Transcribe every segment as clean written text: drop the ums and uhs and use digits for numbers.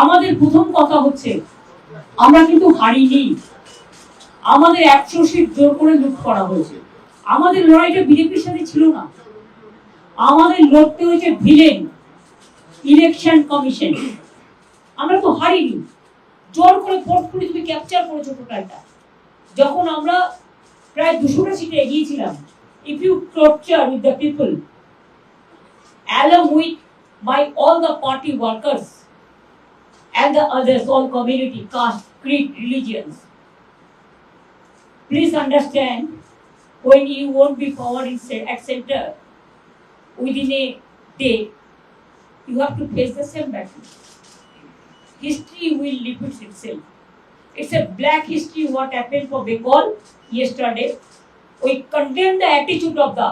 আমাদের প্রথম কথা হচ্ছে আমরা কিন্তু হারিনি। আমাদের 100 সিট জোর করে লুট করা হয়েছে। আমাদের লড়াইটা বিজেপির সাথে ছিল না, আমাদের লড়তে হয়েছে ভিলেন ইলেকশন কমিশন। আমরা তো হারিনি, জোর করে পোর্টফোলি তুমি ক্যাপচার করেছো টোটালটা। যখন আমরা প্রায় 200টা সিটে এগিয়েছিলাম, if you torture with the people along with my all the party workers and the others, all community, caste, creed, religions, please understand, when you won't be power at center within a day, you have to face the same battle. History will repeat itself. It's a black history what happened for Bengal yesterday. We condemn the attitude of the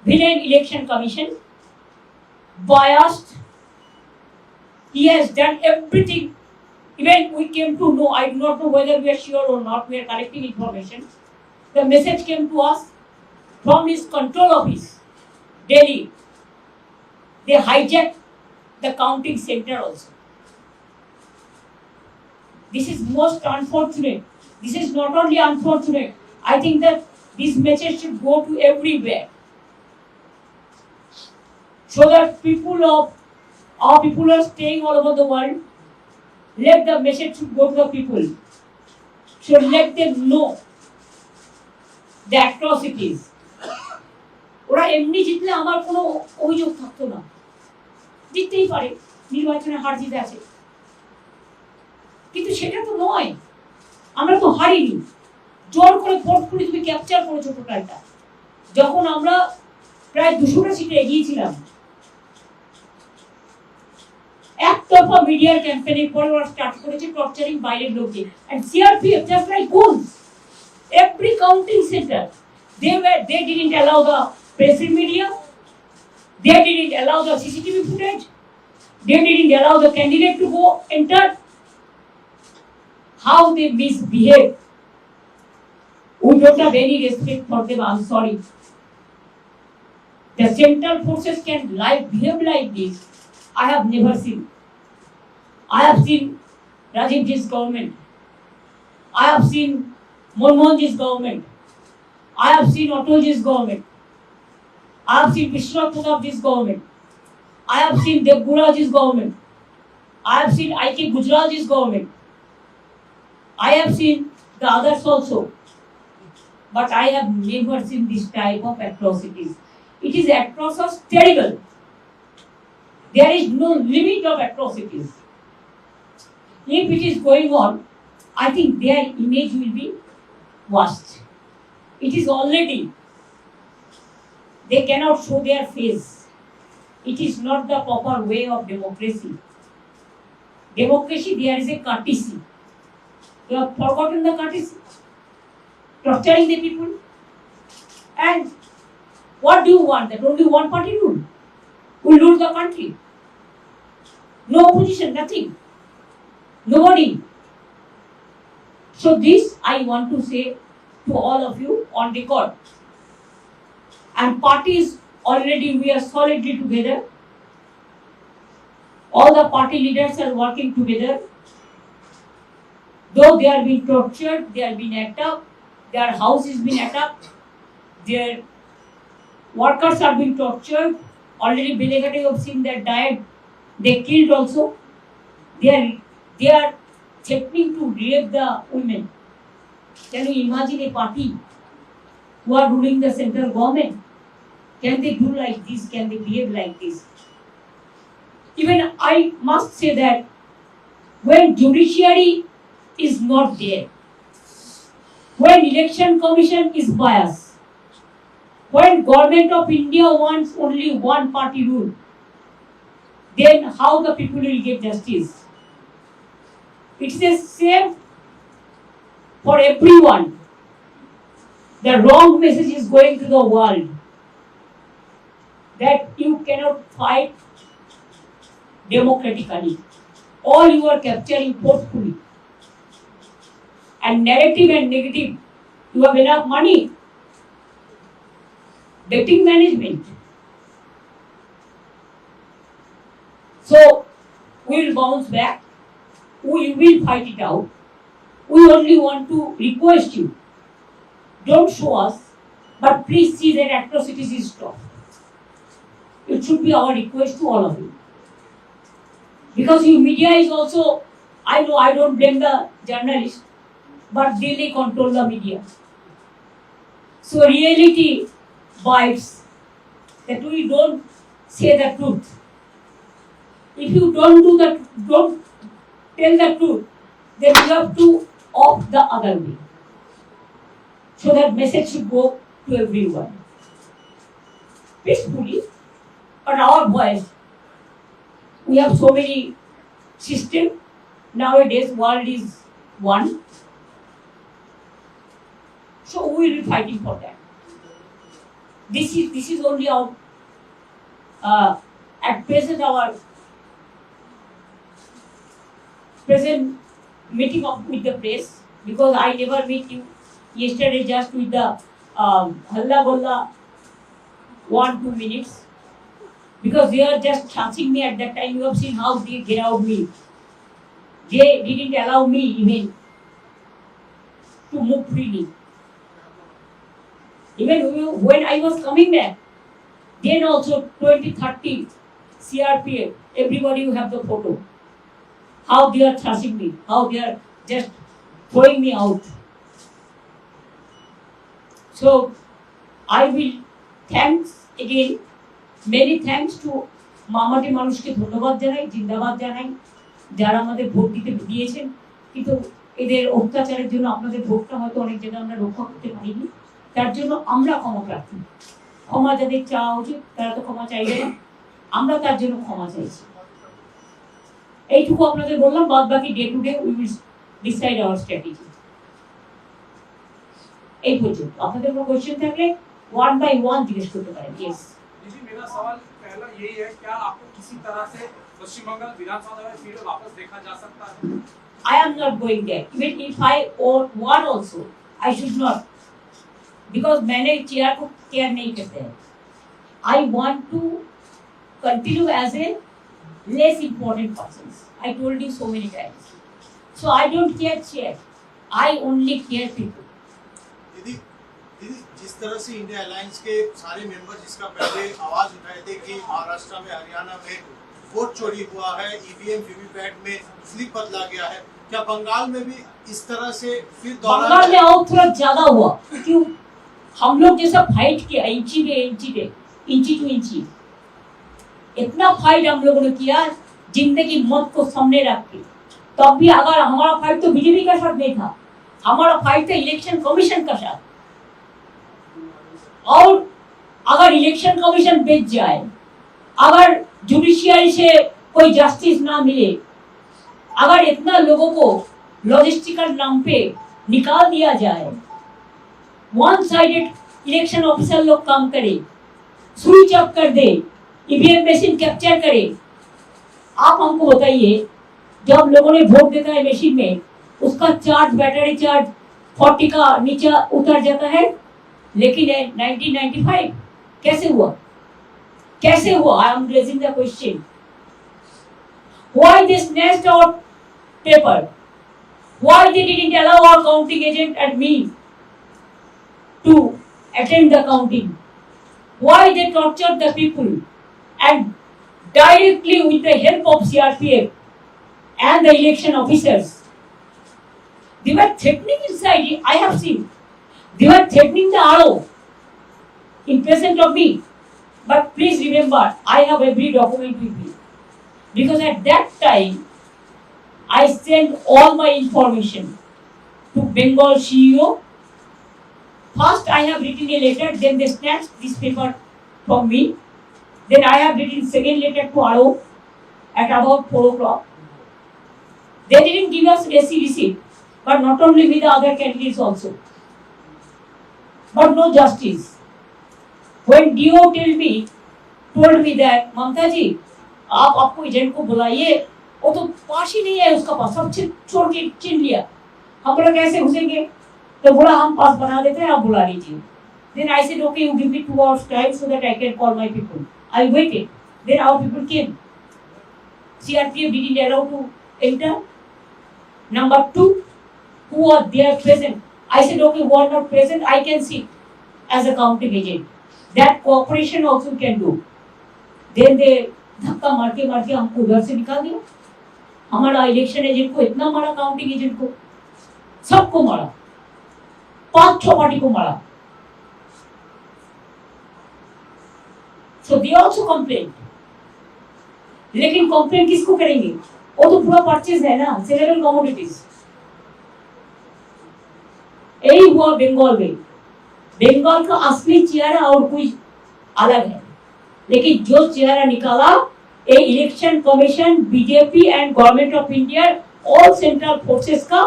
villain election commission, biased. He has done everything. Even we came to know, I do not know whether we are sure or not, we are collecting information. The message came to us from his control office, Delhi. They hijacked the counting center also. This is most unfortunate. This is not only unfortunate, I think that this message should go to everywhere, so that our people are staying all over the world. Let the message should go to the people. So let them know the atrocities. ওরা এমনি জিতলে আমার কোনো অভিযোগ থাকতো না, জিততেই পারে, নির্বাচনে হার জিতে আছে, কিন্তু সেটা তো নয়। আমরা তো হারিনি, জোর করে পোর্টফোলি তুমি ক্যাপচার করেছো টোটালটা। যখন আমরা প্রায় 200টা সিটে এগিয়েছিলাম, একতরফা মিডিয়ার ক্যাম্পেইনের পরে ওরা স্টার্ট করেছে টর্চারিং বাইরের লোককে, and CRPF just like goons, every counting center they didn't allow the press media, they didn't allow the CCTV footage, they didn't allow the candidate to go enter. How they misbehave, we don't have any respect for them. I'm sorry. The central forces can behave like this. I have never seen. I have seen Rajiv Ji's government, I have seen Manmohan Ji's government, I have seen Atal Ji's government, I have seen Vishwanath Pratap Ji's government, I have seen Devgura Ji's government, I have seen I.K. Gujral Ji's government, I have seen the others also, but I have never seen this type of atrocities. It is atrocious, terrible. There is no limit of atrocities. If it is going on, I think their image will be worst. It is already. They cannot show their face. It is not the proper way of democracy. Democracy, there is a courtesy. You have forgotten the courtesy, torturing the people. And what do you want? That only one party rule will rule the country. No opposition, nothing, nobody. So this I want to say to all of you on record. And parties already, we are solidly together. All the party leaders are working together. Though they are being tortured, they are being attacked, their house is being attacked, their workers are being tortured. Already Belegate, you have seen their diet, they killed also. They are threatening to rape the women. Can you imagine a party who are ruling the central government? Can they do like this? Can they behave like this? Even I must say that when judiciary is not there, when election commission is biased, when government of India wants only one party rule, then how the people will get justice? It's the same for everyone. The wrong message is going to the world that you cannot fight democratically. All you are capturing forcefully. And narrative and negative, you have enough money, betting management. So we will bounce back. We will fight it out. We only want to request you, don't show us, but please see that atrocities is stopped. It should be our request to all of you. Because you media is also, I know I don't blame the journalists, but they control the media. So reality bites that we don't say the truth. If you don't tell the truth, then you have to opt the other way. So that message should go to everyone. Peacefully, but our voice. We have so many systems. Nowadays, world is one. So we will be fighting for that. This is only our at present our present meeting up with the press, because I never meet you yesterday just with the halla golla 1-2 minutes, because they are just chancing me at that time. You have seen how they get out me. They didn't allow me even to move freely. Even when I was coming back, then also 20-30 CRPF, everybody you have the photo. How they are thrashing me, how they are just throwing me out. So I will thanks again, many thanks to মামাটি মানুষকে ধন্যবাদ জানাই, জিন্দাবাদ জানাই, যারা আমাদের vote দিয়েছেন, কিন্তু এদের অত্যাচারের জন্য আপনাদের ভোটটা হয়তো অনেক জায়গায় আমরা রক্ষা করতে পারিনি। তার জন্য আমরা ক্ষমা প্রার্থী। ক্ষমা যাদের চাওয়া উচিত তারা তো ক্ষমা চাইবে না, আমরা তার জন্য ক্ষমা চাইছি। এইটুকু আপনাদের বললাম, বাদ বাকি day to day we will decide our strategy. এই পর্যন্ত আপনাদের কোনো কোশ্চেন থাকলে ওয়ান বাই ওয়ান জিজ্ঞেস করতে পারেন। ইয়েস जी, मेरा सवाल पहला यही है, क्या आपको किसी तरह से पश्चिम बंगाल विधानसभा में फिर वापस देखा जा सकता है? I am not going there. Even if I want also, I should not, because मैंने चेयर को केयर नहीं करते हैं। I want to continue as a less important person. I told you so many times. So I don't care chair. I only care people. दीदी जिस तरह से India alliance के सारे मेंबर जिसका पहले आवाज उठाए थे कि महाराष्ट्र में, हरियाणा में वोट चोरी हुआ है, ईवीएम वीवीपैट में स्लिप बदला गया है, क्या बंगाल में भी इस तरह से फिर बंगाल में और थोड़ा ज्यादा हुआ? क्यों? हम लोग जैसा फाइट किया इंची टू इंची, इतना फाइट हम लोगों ने किया जिंदगी मौत को सामने रख के। तब भी अगर हमारा फाइट तो बीजेपी का साथ नहीं था, हमारा फाइट था इलेक्शन कमीशन का साथ। और अगर इलेक्शन कमीशन बेच जाए, अगर जुडिशियरी से कोई जस्टिस ना मिले, अगर इतना लोगों को लॉजिस्टिकल नाम पे निकाल दिया जाए, वन साइडेड इलेक्शन ऑफिसर लोग काम करे, स्विच ऑफ कर दे, ईवीएम मशीन कैप्चर करे। आप हमको बताइए, जब लोगों ने वोट देता है मशीन में, उसका चार्ज, बैटरी चार्ज 40 का नीचे उतर जाता है, लेकिन 1995 कैसे हुआ? I am raising the question. Why they snatched our paper? Why they didn't allow our counting agent and me to attend the counting? Why they tortured the people and directly with the help of CRPF and the election officers? They were threatening inside. I have seen. They were threatening the RO in presence of me. But please remember, I have every document with me. Because at that time, I sent all my information to Bengal CEO. First, I have written a letter, then they snatched this paper from me. Then I have written second letter to RO at about 4 o'clock. They didn't give us AC receipt, but not only me, the other candidates also. But no justice. When DO told me that, Mamta ji, आप आपको agent को बुलाइए, वो तो पास ही नहीं है उसका पास, सब छोड़ के छीन लिया। हम बोला कैसे घुसेंगे? तो बोला हम पास बना देते हैं, आप बुला लीजिए। Then I said, okay, you give me 2 hours time so that I can call my people. I waited. Then our people came. CRPF didn't allow to enter. Number two, who are there present? I said, okay, who are not present, I can see as a counting agent. That cooperation also can do. Then they धक्का मार के हमको घर से निकाल दिया. हमारा election agent को इतना मारा, काउंटिंग एजेंट को, सबको मारा, 5-6 पार्टी को मारा. So they also complained. लेकिन कंप्लेंट किसको करेंगे? वो तो पूरा परचेज है ना, सेलेबल कमोडिटीज. यही हुआ बंगाल में. बंगाल का असली चेहरा और कोई अलग है, लेकिन जो चेहरा निकाला ये election commission, BJP and government of India, all central forces का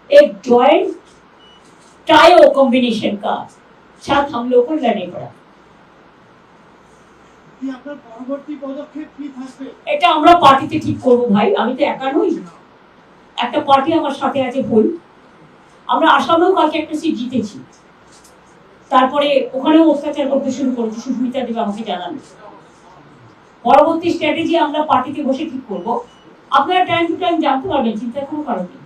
एक जॉइंट टायो कॉम्बिनेशन का साथ हम लोग को लड़ने पड़ा. এটা আমরা পার্টিতে ঠিক করব ভাই, আমি তো একা নই, একটা পার্টি আমার সাথে আছে ভুল. আমরা আসামেও কালকে একটা সিট জিতেছি, তারপরে ওখানেও অত্যাচার করতে শুরু করেছে, সুস্মিতা দেব আমাকে জানান. পরবর্তী স্ট্র্যাটেজি আমরা পার্টিতে বসে ঠিক করব. আপনারা টাইম টু টাইম জানতে পারবেন, চিন্তার কোনো কারণ নেই.